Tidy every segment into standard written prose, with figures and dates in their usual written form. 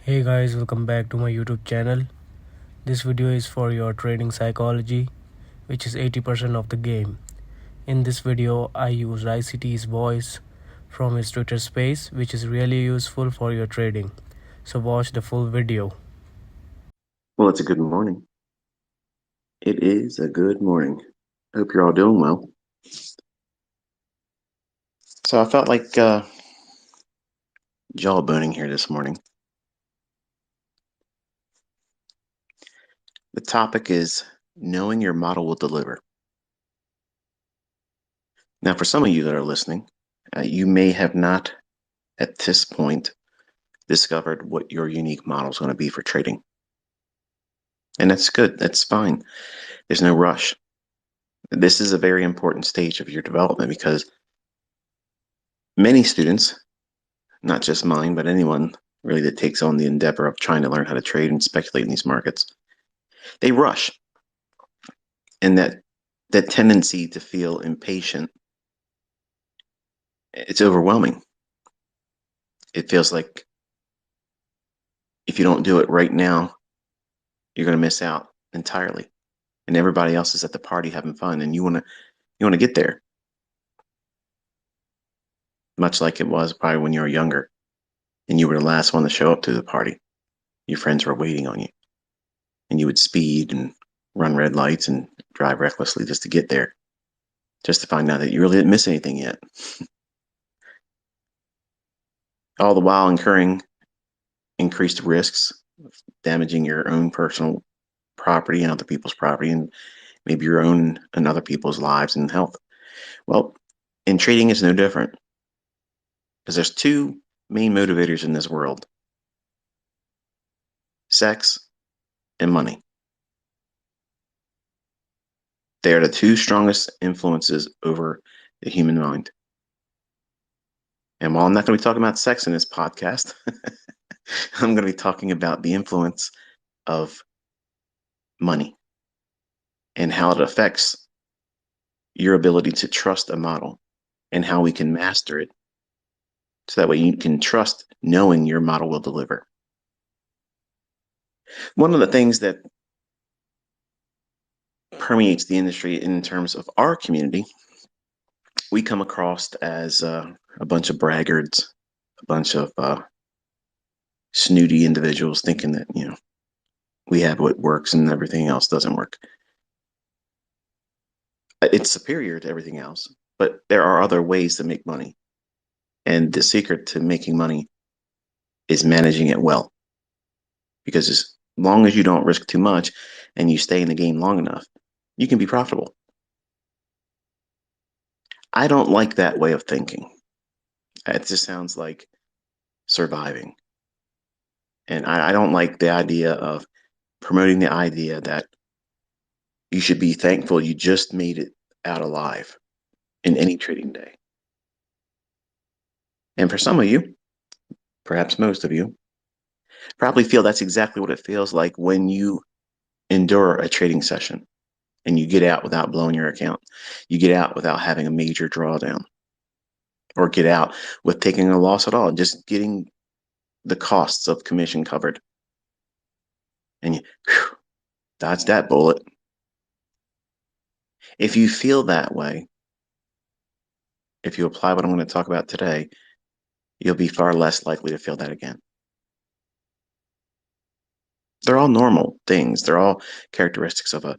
Hey guys, welcome back to my YouTube channel. This video is for your trading psychology, which is 80% of the game. In this video, I use ICT's voice from his Twitter space, which is really useful for your trading. So watch the full video. Well, it's a good morning. It is a good morning. Hope you're all doing well. So I felt like jawboning here this morning. The topic is knowing your model will deliver. Now, for some of you that are listening, you may have not at this point discovered what your unique model is going to be for trading. And that's good. That's fine. There's no rush. This is a very important stage of your development because many students, not just mine, but anyone really that takes on the endeavor of trying to learn how to trade and speculate in these markets, they rush. And that tendency to feel impatient, it's overwhelming. It feels like if you don't do it right now, you're going to miss out entirely. And everybody else is at the party having fun, and you want to get there. Much like it was probably when you were younger and you were the last one to show up to the party. Your friends were waiting on you, and you would speed and run red lights and drive recklessly just to get there, just to find out that you really didn't miss anything yet. All the while incurring increased risks of damaging your own personal property and other people's property, and maybe your own and other people's lives and health. Well, in trading, it's no different because there's two main motivators in this world: sex and money. They are the two strongest influences over the human mind. And while I'm not going to be talking about sex in this podcast, I'm going to be talking about the influence of money and how it affects your ability to trust a model and how we can master it so that way you can trust knowing your model will deliver. One of the things that permeates the industry in terms of our community, we come across as a bunch of braggarts, a bunch of snooty individuals thinking that, we have what works and everything else doesn't work. It's superior to everything else, but there are other ways to make money. And the secret to making money is managing it well. Because as long as you don't risk too much and you stay in the game long enough, you can be profitable. I don't like that way of thinking. It just sounds like surviving. And I don't like the idea of promoting the idea that you should be thankful you just made it out alive in any trading day. And for some of you, perhaps most of you, probably feel that's exactly what it feels like when you endure a trading session and you get out without blowing your account. You get out without having a major drawdown, or get out with taking a loss at all, just getting the costs of commission covered. And you dodge that bullet. If you feel that way, if you apply what I'm going to talk about today, you'll be far less likely to feel that again. They're all normal things. They're all characteristics of a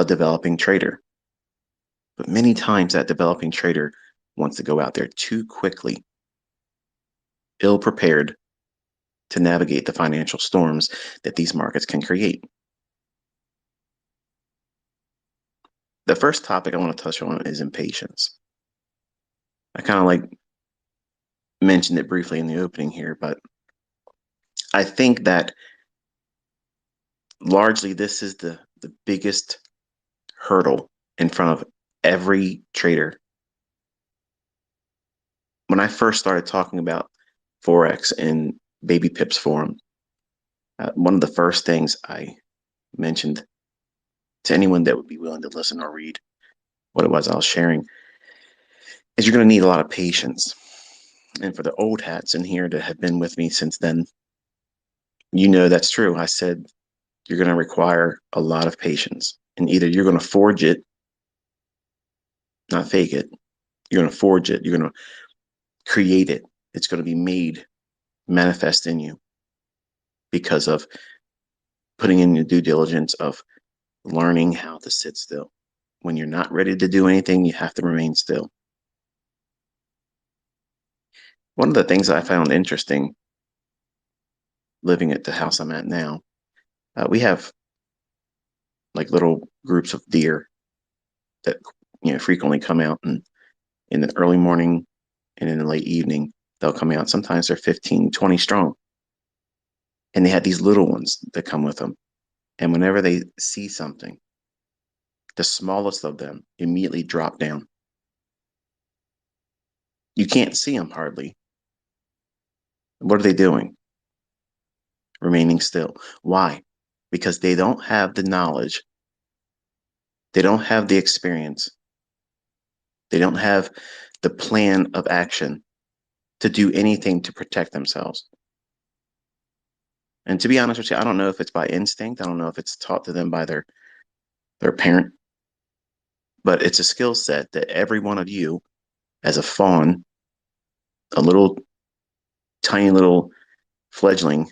developing trader. But many times that developing trader wants to go out there too quickly, ill prepared to navigate the financial storms that these markets can create. The first topic I want to touch on is impatience. I kind of like mentioned it briefly in the opening here, but I think that largely this is the biggest hurdle in front of every trader. When I first started talking about forex in Baby Pips forum, one of the first things I mentioned to anyone that would be willing to listen or read what it was I was sharing is you're going to need a lot of patience. And for the old hats in here that have been with me since then, You know that's true. I said you're going to require a lot of patience. And either you're going to forge it, not fake it. You're going to forge it. You're going to create it. It's going to be made manifest in you because of putting in the due diligence of learning how to sit still. When you're not ready to do anything, you have to remain still. One of the things I found interesting living at the house I'm at now, we have like little groups of deer that frequently come out, and in the early morning and in the late evening they'll come out. Sometimes they're 15, 20 strong, and they have these little ones that come with them. And whenever they see something, the smallest of them immediately drop down. You can't see them hardly. What are they doing? Remaining still. Why? Because they don't have the knowledge, they don't have the experience, they don't have the plan of action to do anything to protect themselves. And to be honest with you, I don't know if it's by instinct. I don't know if it's taught to them by their parent, but it's a skill set that every one of you, as a fawn, a little tiny little fledgling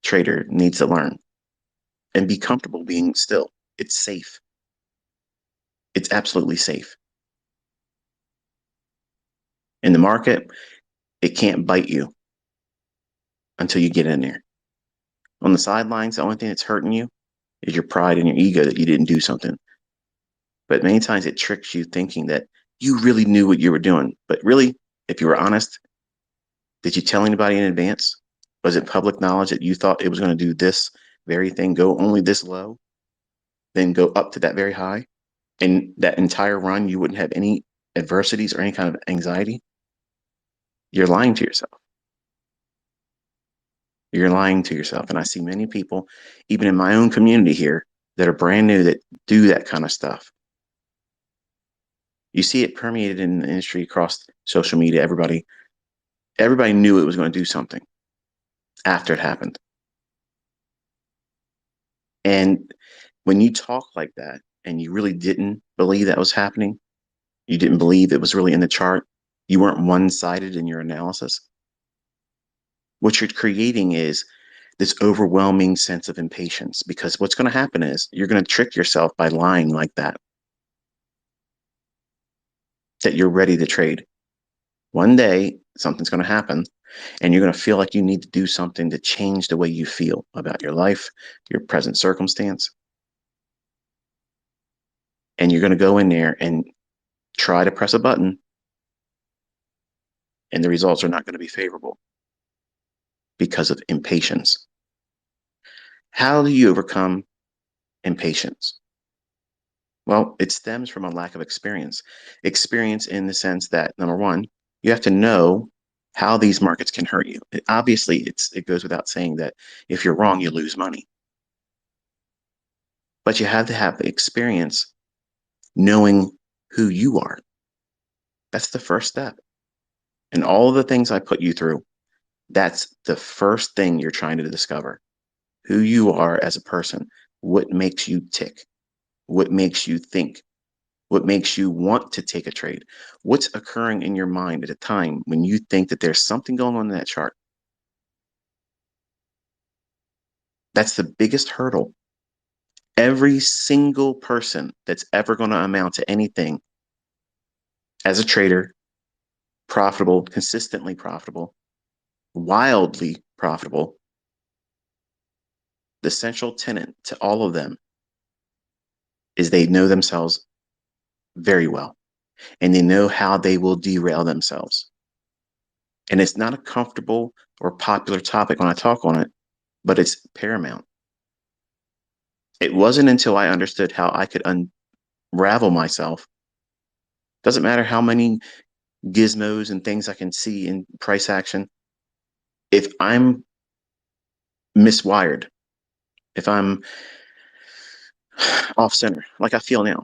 trader, needs to learn and be comfortable being still. It's safe. It's absolutely safe. In the market, it can't bite you until you get in there. On the sidelines, the only thing that's hurting you is your pride and your ego that you didn't do something. But many times it tricks you thinking that you really knew what you were doing. But really, if you were honest, did you tell anybody in advance? Was it public knowledge that you thought it was going to do this very thing, go only this low, then go up to that very high? And that entire run, you wouldn't have any adversities or any kind of anxiety? You're lying to yourself. You're lying to yourself. And I see many people, even in my own community here, that are brand new that do that kind of stuff. You see it permeated in the industry across social media. Everybody knew it was going to do something after it happened. And when you talk like that and you really didn't believe that was happening, you didn't believe it was really in the chart, you weren't one-sided in your analysis, what you're creating is this overwhelming sense of impatience, because what's going to happen is you're going to trick yourself by lying like that you're ready to trade. One day, something's going to happen, and you're going to feel like you need to do something to change the way you feel about your life, your present circumstance. And you're going to go in there and try to press a button, and the results are not going to be favorable because of impatience. How do you overcome impatience? Well, it stems from a lack of experience. Experience in the sense that, number one, you have to know how these markets can hurt you. Obviously, it goes without saying that if you're wrong, you lose money. But you have to have the experience knowing who you are. That's the first step. And all the things I put you through, that's the first thing you're trying to discover. Who you are as a person, what makes you tick, what makes you think, what makes you want to take a trade, what's occurring in your mind at a time when you think that there's something going on in that chart. That's the biggest hurdle. Every single person that's ever going to amount to anything as a trader, profitable, consistently profitable, wildly profitable, the central tenet to all of them is they know themselves very well, and they know how they will derail themselves. And it's not a comfortable or popular topic when I talk on it, but it's paramount. It wasn't until I understood how I could unravel myself. Doesn't matter how many gizmos and things I can see in price action. If I'm miswired, if I'm off center, like I feel now,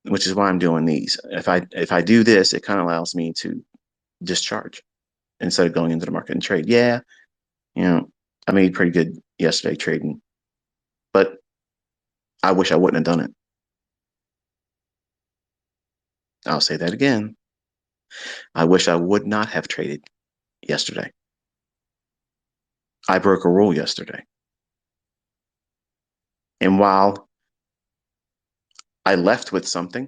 which is why I'm doing these. If I do this, it kind of allows me to discharge instead of going into the market and trade. Yeah, you know, I made pretty good yesterday trading, but I wish I wouldn't have done it. I'll say that again. I wish I would not have traded yesterday. I broke a rule yesterday. And while I left with something,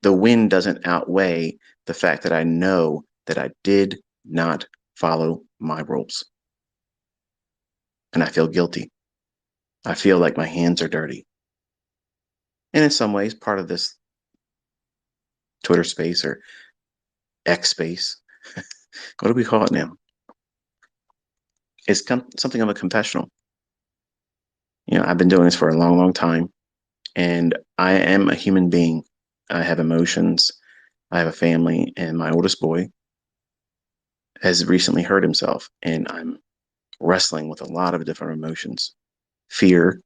the win doesn't outweigh the fact that I know that I did not follow my rules. And I feel guilty. I feel like my hands are dirty. And in some ways, part of this Twitter space or X space, what do we call it now? It's something of a confessional. I've been doing this for a long, long time, and I am a human being. I have emotions. I have a family, and my oldest boy has recently hurt himself, and I'm wrestling with a lot of different emotions. Fear.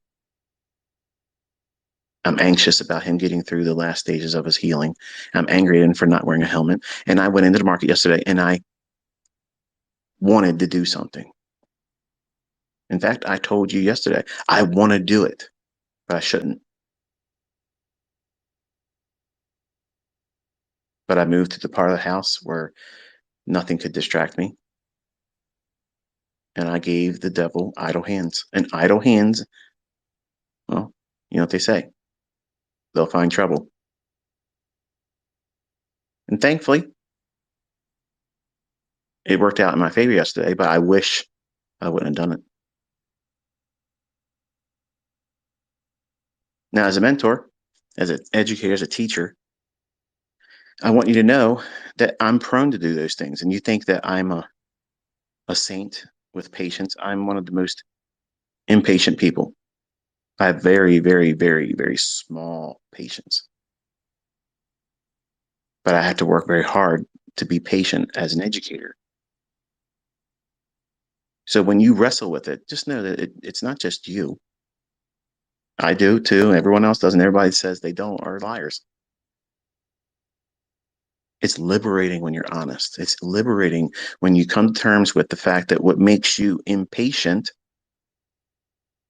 I'm anxious about him getting through the last stages of his healing. I'm angry at him for not wearing a helmet. And I went into the market yesterday and I wanted to do something. In fact, I told you yesterday, I want to do it, but I shouldn't. But I moved to the part of the house where nothing could distract me. And I gave the devil idle hands. And idle hands, well, you know what they say, they'll find trouble. And thankfully, it worked out in my favor yesterday, but I wish I wouldn't have done it. Now, as a mentor, as an educator, as a teacher, I want you to know that I'm prone to do those things. And you think that I'm a saint with patience. I'm one of the most impatient people. I have very, very, very, very small patience. But I have to work very hard to be patient as an educator. So when you wrestle with it, just know that it's not just you. I do too. Everyone else doesn't. Everybody says they don't are liars. It's liberating when you're honest. It's liberating when you come to terms with the fact that what makes you impatient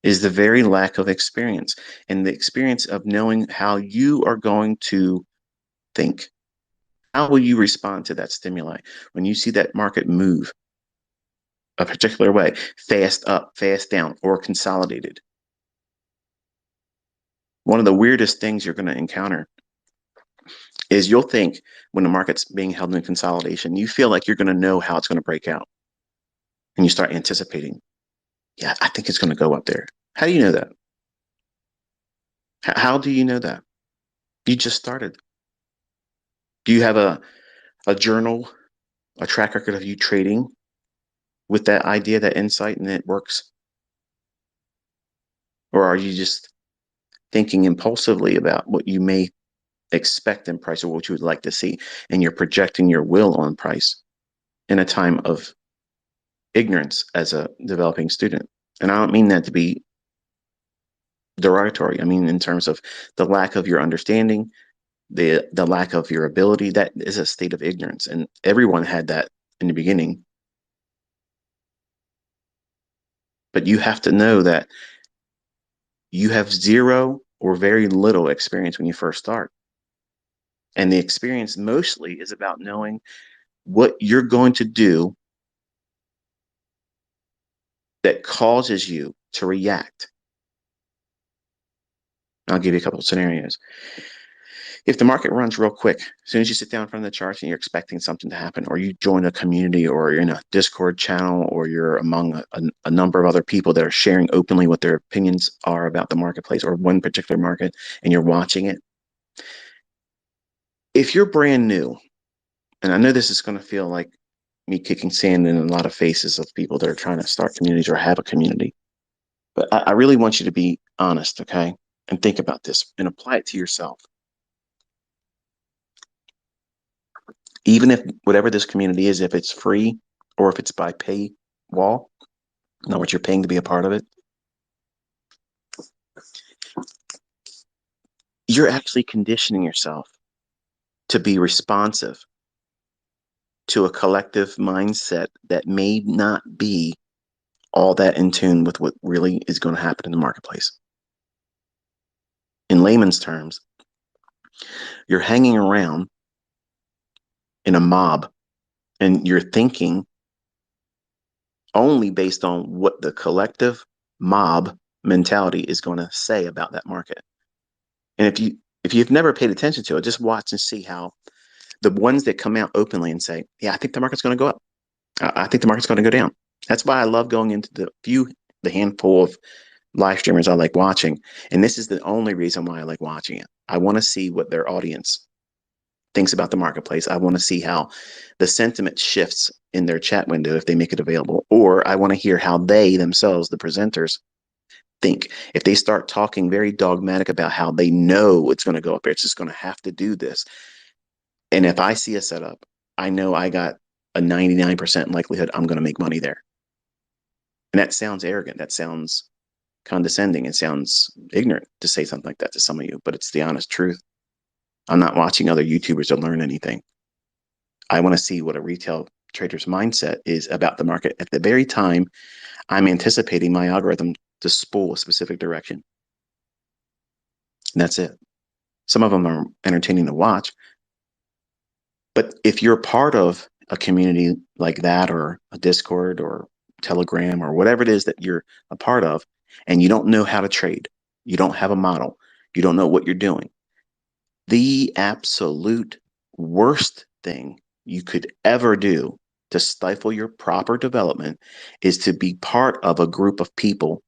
is the very lack of experience and the experience of knowing how you are going to think. How will you respond to that stimuli when you see that market move a particular way, fast up, fast down, or consolidated? One of the weirdest things you're going to encounter is you'll think when the market's being held in consolidation, you feel like you're going to know how it's going to break out. And you start anticipating, yeah, I think it's going to go up there. How do you know that? How do you know that? You just started. Do you have a journal, a track record of you trading with that idea, that insight, and it works? Or are you just thinking impulsively about what you may expect in price or what you would like to see, and you're projecting your will on price in a time of ignorance as a developing student? And I don't mean that to be derogatory. I mean in terms of the lack of your understanding, the lack of your ability. That is a state of ignorance, and everyone had that in the beginning. But you have to know that you have zero or very little experience when you first start. And the experience mostly is about knowing what you're going to do that causes you to react. I'll give you a couple of scenarios. If the market runs real quick, as soon as you sit down in front of the charts and you're expecting something to happen, or you join a community, or you're in a Discord channel, or you're among a number of other people that are sharing openly what their opinions are about the marketplace or one particular market, and you're watching it. If you're brand new, and I know this is going to feel like me kicking sand in a lot of faces of people that are trying to start communities or have a community, but I really want you to be honest, okay? And think about this and apply it to yourself. Even if whatever this community is, if it's free or if it's by pay wall, know what you're paying to be a part of it, you're actually conditioning yourself to be responsive to a collective mindset that may not be all that in tune with what really is going to happen in the marketplace. In layman's terms, you're hanging around in a mob and you're thinking only based on what the collective mob mentality is going to say about that market. And if you've never paid attention to it, just watch and see how the ones that come out openly and say, yeah, I think the market's going to go up. I think the market's going to go down. That's why I love going into the handful of live streamers I like watching. And this is the only reason why I like watching it. I want to see what their audience thinks about the marketplace. I want to see how the sentiment shifts in their chat window if they make it available. Or I want to hear how they themselves, the presenters, think. If they start talking very dogmatic about how they know it's going to go up, it's just going to have to do this. And if I see a setup, I know I got a 99% likelihood I'm going to make money there. And that sounds arrogant. That sounds condescending. It sounds ignorant to say something like that to some of you, but it's the honest truth. I'm not watching other YouTubers to learn anything. I want to see what a retail trader's mindset is about the market at the very time I'm anticipating my algorithm to spool a specific direction. And that's it. Some of them are entertaining to watch. But if you're part of a community like that, or a Discord or Telegram or whatever it is that you're a part of, and you don't know how to trade, you don't have a model, you don't know what you're doing, the absolute worst thing you could ever do to stifle your proper development is to be part of a group of people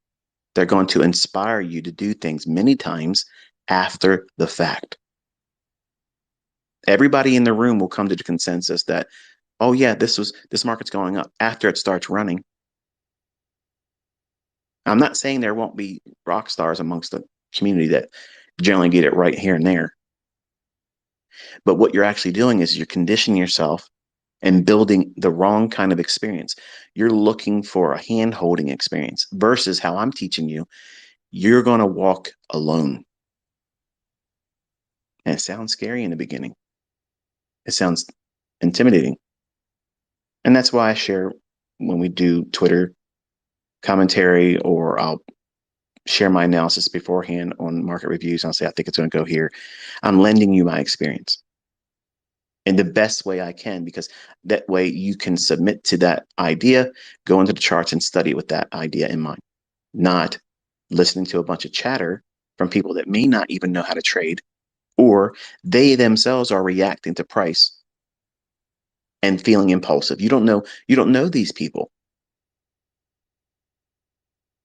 that are going to inspire you to do things many times after the fact. Everybody in the room will come to the consensus that, oh yeah, this market's going up after it starts running. I'm not saying there won't be rock stars amongst the community that generally get it right here and there. But what you're actually doing is you're conditioning yourself and building the wrong kind of experience. You're looking for a hand-holding experience versus how I'm teaching you. You're going to walk alone. And it sounds scary in the beginning. It sounds intimidating. And that's why I share when we do Twitter commentary, or I'll share my analysis beforehand on market reviews. I'll say, I think it's going to go here. I'm lending you my experience in the best way I can, because that way you can submit to that idea, go into the charts and study with that idea in mind, not listening to a bunch of chatter from people that may not even know how to trade, or they themselves are reacting to price and feeling impulsive. You don't know these people.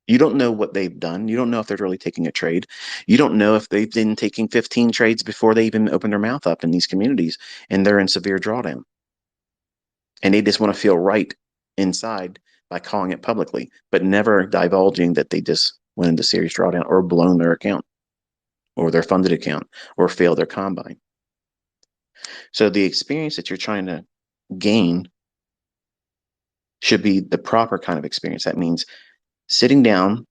You don't know what they've done. You don't know if they're really taking a trade. You don't know if they've been taking 15 trades before they even open their mouth up in these communities and they're in severe drawdown. And they just want to feel right inside by calling it publicly, but never divulging that they just went into serious drawdown or blown their account or their funded account or failed their combine. So the experience that you're trying to gain should be the proper kind of experience. That means sitting down,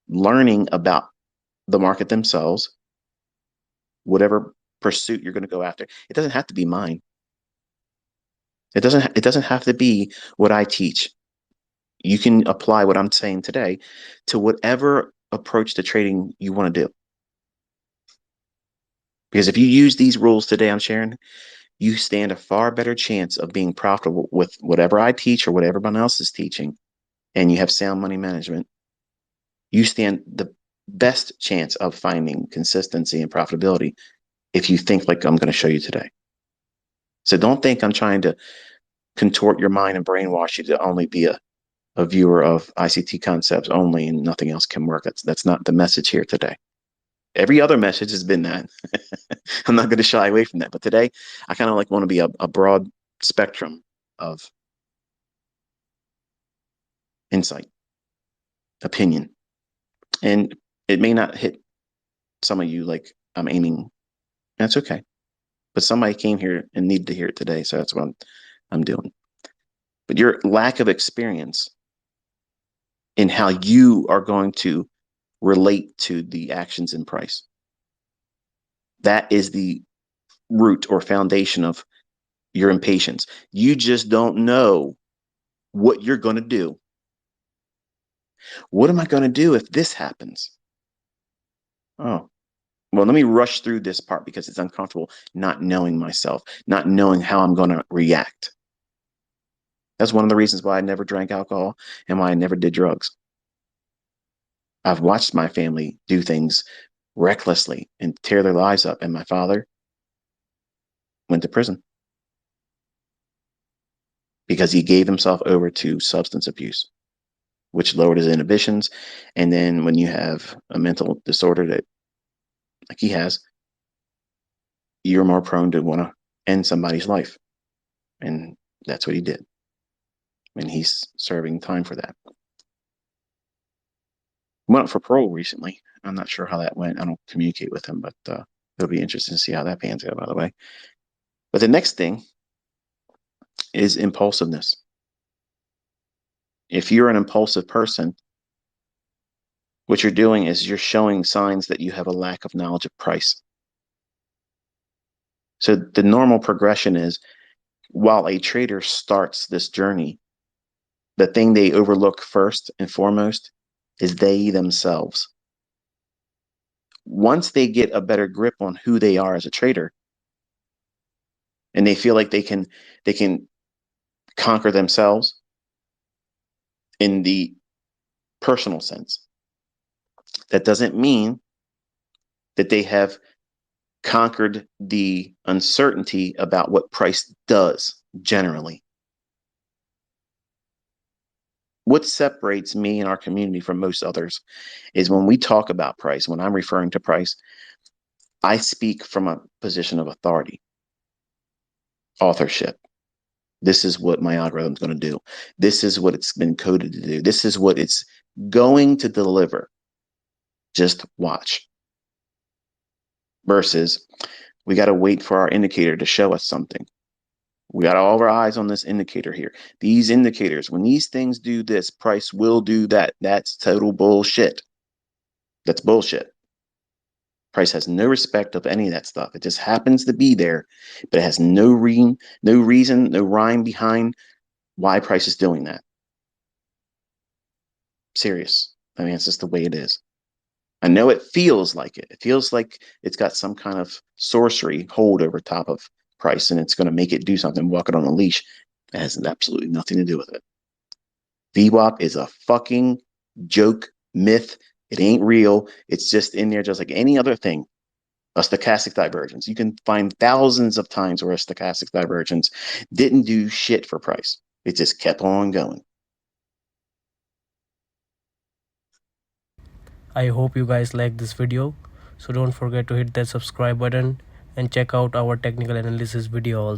learning about the market themselves, whatever pursuit you're going to go after. It doesn't have to be mine. It doesn't have to be what I teach. You can apply what I'm saying today to whatever approach to trading you want to do. Because if you use these rules today I'm sharing, you stand a far better chance of being profitable with whatever I teach or whatever everyone else is teaching, and you have sound money management. You stand the best chance of finding consistency and profitability if you think like I'm going to show you today. So don't think I'm trying to contort your mind and brainwash you to only be a viewer of ICT concepts only and nothing else can work. That's not the message here today. Every other message has been that. I'm not going to shy away from that. But today, I kind of like want to be a broad spectrum of insight, opinion. And it may not hit some of you like I'm aiming. That's okay. But somebody came here and needed to hear it today. So that's what I'm doing. But your lack of experience in how you are going to relate to the actions in price, that is the root or foundation of your impatience. You just don't know what you're going to do What am I going to do if this happens? Oh, well, let me rush through this part because it's uncomfortable not knowing myself, not knowing how I'm going to react. That's one of the reasons why I never drank alcohol and why I never did drugs. I've watched my family do things recklessly and tear their lives up, and my father went to prison because he gave himself over to substance abuse, which lowered his inhibitions. And then when you have a mental disorder that like he has, you're more prone to want to end somebody's life. And that's what he did. And he's serving time for that. Went up for parole recently. I'm not sure how that went. I don't communicate with him, but it'll be interesting to see how that pans out, by the way. But the next thing is impulsiveness. If you're an impulsive person, what you're doing is you're showing signs that you have a lack of knowledge of price. So the normal progression is while a trader starts this journey, the thing they overlook first and foremost is they themselves. Once they get a better grip on who they are as a trader, and they feel like they can conquer themselves in the personal sense, that doesn't mean that they have conquered the uncertainty about what price does generally. What separates me and our community from most others is when we talk about price, when I'm referring to price, I speak from a position of authority, authorship. This is what my algorithm is going to do. This is what it's been coded to do. This is what it's going to deliver. Just watch. Versus, we got to wait for our indicator to show us something. We got all of our eyes on this indicator here. These indicators, when these things do this, price will do that. That's total bullshit. That's bullshit. Price has no respect of any of that stuff. It just happens to be there, but it has no reason, no rhyme behind why price is doing that. Serious. I mean, it's just the way it is. I know it feels like it. It feels like it's got some kind of sorcery hold over top of price and it's going to make it do something, walk it on a leash. It has absolutely nothing to do with it. VWAP is a fucking joke, myth. It ain't real. It's just in there just like any other thing. A stochastic divergence. You can find thousands of times where a stochastic divergence didn't do shit for price. It just kept on going. I hope you guys like this video, so don't forget to hit that subscribe button and check out our technical analysis video also.